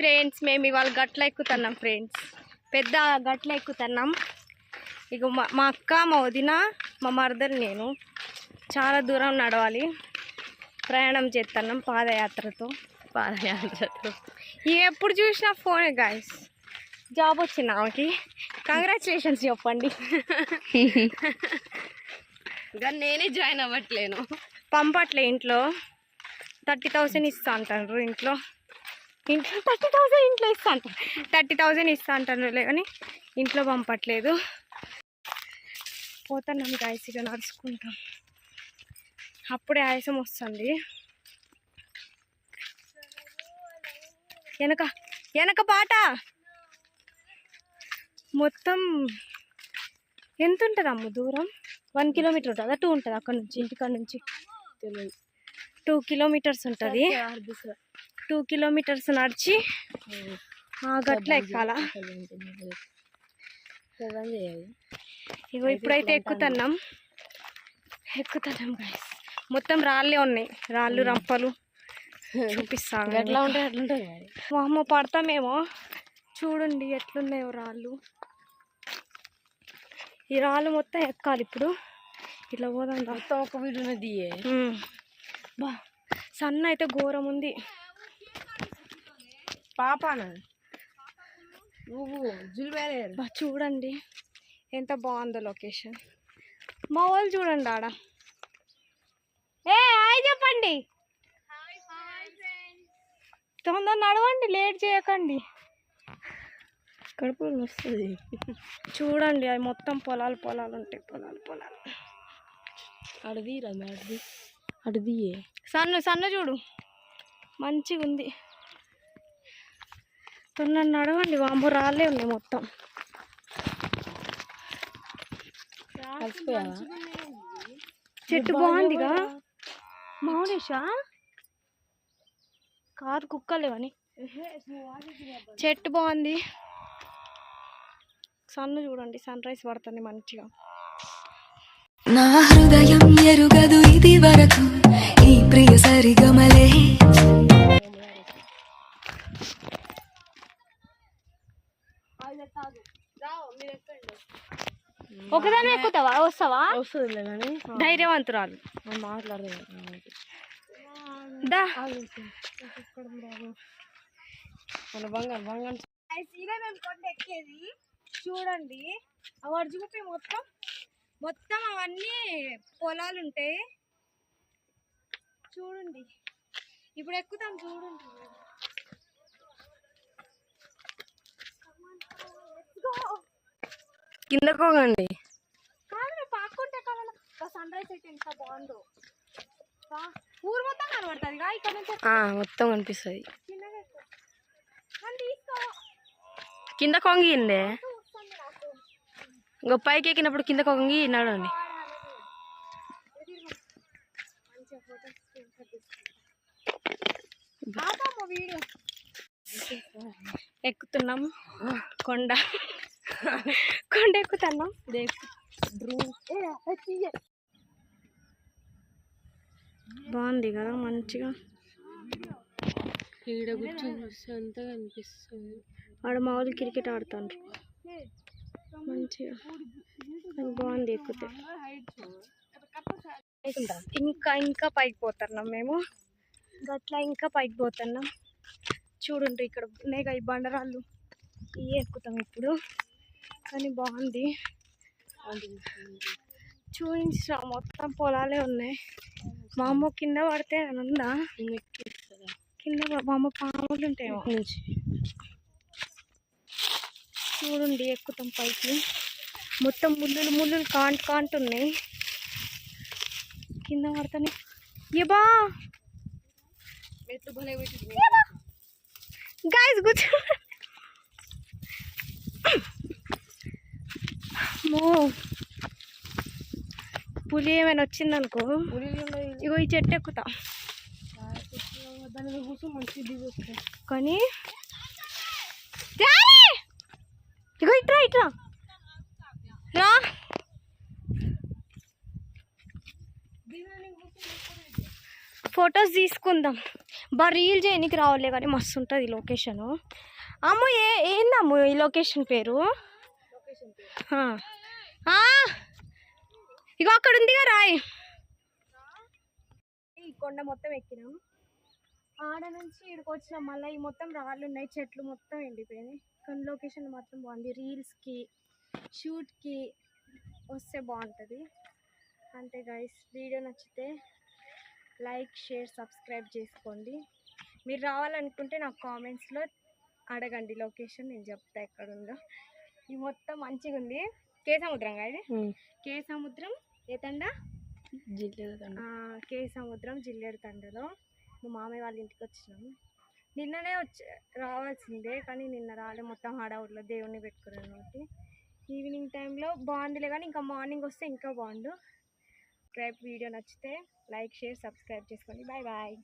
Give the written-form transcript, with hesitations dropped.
Friends, మేము ఇవాళ గట్ల ఎక్కుతున్నాం ఫ్రెండ్స్. పెద్ద గట్ల ఎక్కుతున్నాం. ఇక మా అక్క, మా వదిన, మా మరదలు, నేను చాలా దూరం నడవాలి. ప్రయాణం చేస్తున్నాం పాదయాత్రతో. ఇవి ఎప్పుడు చూసినా ఫోనే గాయస్. జాబ్ వచ్చింది ఆమెకి. కంగ్రాచులేషన్స్ చెప్పండి. కానీ నేనే జాయిన్ అవ్వట్లేను. పంపట్లే. ఇంట్లో 30,000 ఇస్తా అంటారు. ఇంట్లో 30,000 ఇంట్లో ఇస్తా అంటారు. 30,000 ఇస్తా అంటారు కానీ ఇంట్లో పంపట్లేదు. పోతున్నాం గాయస్. ఇక నడుచుకుంటాం. అప్పుడే ఆయాసం వస్తుంది. వెనక పాట మొత్తం ఎంత ఉంటుంది అమ్మ దూరం? 1 కిలోమీటర్ ఉంటుందా? 2 ఉంటుంది అక్కడ నుంచి, ఇంటికాడ నుంచి 2 కిలోమీటర్స్ ఉంటుంది. 2 కిలోమీటర్స్ నడిచి గట్ల ఎక్కాల. ఇగో ఇప్పుడైతే ఎక్కుతున్నాం గాయస్. మొత్తం రాళ్ళే ఉన్నాయి. రాళ్ళు, రంపలు చూపిస్తాను. ఎట్లా ఉంటాయి అట్లుంటుంది. అమ్మ పడతామేమో. చూడండి ఎట్లున్నాయో రాళ్ళు. ఈ రాళ్ళు మొత్తం ఎక్కాలి ఇప్పుడు. ఇట్లా పోదాం. మొత్తం ఒక వీడున్నది. బా సన్న అయితే ఘోరం ఉంది. పాపాన నువ్వు బా చూడండి ఎంత బాగుందో లొకేషన్. మా వాళ్ళు చూడండి ఆడ. హాయ్ చెప్పండి. తొందర నడవండి, లేట్ చేయకండి. కడుపులో వస్తుంది. చూడండి అవి మొత్తం పొలాలు ఉంటాయి. పొలాలు అడిది సన్న చూడు మంచిగా ఉంది. తొందర నడవండి. వాంబు రాళ్ళే ఉన్నాయి మొత్తం. చెట్టు బాగుందిగా. మౌనేషా కాదు, కుక్కలేవని. చెట్టు బాగుంది. సన్ను చూడండి, సన్ రైజ్ పడుతుంది మంచిగా. నా హృదయం ఎరుగదు ఇది వరకు ఈ ప్రియ సరిగమలే. ఒకదాని ఎక్కుతావా? వస్తావా? వస్తుంది కానీ ధైర్యవంతురాలు. మాట్లాడదు. బంగారు ఇదే మేము కొండ ఎక్కేది. చూడండి అవాడు చూపి మొత్తం అవన్నీ పొలాలు ఉంటాయి. చూడండి ఇప్పుడు ఎక్కుతాం. చూడండి కిందకోగండి. కాదు పాకుంటే కావాలి. సన్ రైజ్ అయితే ఎంత బాగుందో. ఊరు మొత్తం కనబడుతుంది. ఇక్కడ నుంచి మొత్తం కనిపిస్తుంది. కింద కొంగిందే. ఇంకో పైకి ఎక్కినప్పుడు కింద కొంగి నడండి. ఎక్కుతున్నాం కొండ ఎక్కుతున్నాం. బాగుంది కదా మంచిగా. ఈడ కూర్చొని చూస్తే అంతా కనిపిస్తుంది. ఆడ మా వాళ్ళు క్రికెట్ ఆడుతుండ్రు మంచిగా. బాగుంది ఎక్కితే. ఇంకా పైకి పోతున్నాం మేము. గట్లా ఇంకా పైకి పోతున్నాం. చూడండి ఇక్కడ ఉన్నాయి ఈ బండరాళ్ళు. ఇవి ఎక్కుతాం ఇప్పుడు. కానీ బాగుంది. చూపించా మొత్తం పొలాలే ఉన్నాయి. మా అమ్మ కింద పడితే అని ఉందా? కింద మా అమ్మ పాములు ఉంటాయేమో. చూడండి ఎక్కుతాం పైకి. మొత్తం ముళ్ళులు కాంటు ఉన్నాయి. కింద పడతానే ఏబా గాయస్ కూర్చో. పులి ఏమైనా వచ్చిందనుకో, ఇగో ఈ చెట్టు ఎక్కుతా. కానీ ఇగో ఇట్రా రా. ఫొటోస్ తీసుకుందాం. బా రీల్ చేయనికి రావట్లే కానీ మస్తు ఉంటుంది ఈ లొకేషను. అమ్ము ఏందమ్ము ఈ లొకేషన్ పేరు? ఆ. ఆ. ఇగో అక్కడ ఉందిగా రాయి. ఈ కొండ మొత్తం ఎక్కినాం. ఆడ నుంచి ఇక్కడికి వచ్చినాం. మళ్ళీ ఈ మొత్తం రాళ్ళు ఉన్నాయి, చెట్లు మొత్తం ఎండిపోయినాయి. కానీ లొకేషన్ మాత్రం బాగుంది. రీల్స్కి షూట్కి వస్తే బాగుంటుంది. అంతే గైస్, వీడియో నచ్చితే లైక్ షేర్ సబ్స్క్రైబ్ చేసుకోండి. మీరు రావాలనుకుంటే నాకు కామెంట్స్లో అడగండి, లొకేషన్ నేను చెప్తా ఎక్కడ ఉందో. ఇది మొత్తం మంచిగా ఉంది. కే సముద్రంగా ఇది. కే సముద్రం ఏ తండ? కే సముద్రం జిల్లేడు తండలో మా మామయ్య వాళ్ళ ఇంటికి వచ్చినాము. నిన్ననే రావాల్సిందే కానీ నిన్న రాలే, మొత్తం హడావుడిలో దేవుణ్ణి పెట్టుకున్నాను కాబట్టి. ఈవినింగ్ టైంలో బాగుందిలే కానీ ఇంకా మార్నింగ్ వస్తే ఇంకా బాగుండు. రేపు వీడియో నచ్చితే లైక్ షేర్ సబ్స్క్రైబ్ చేసుకోండి. Bye bye.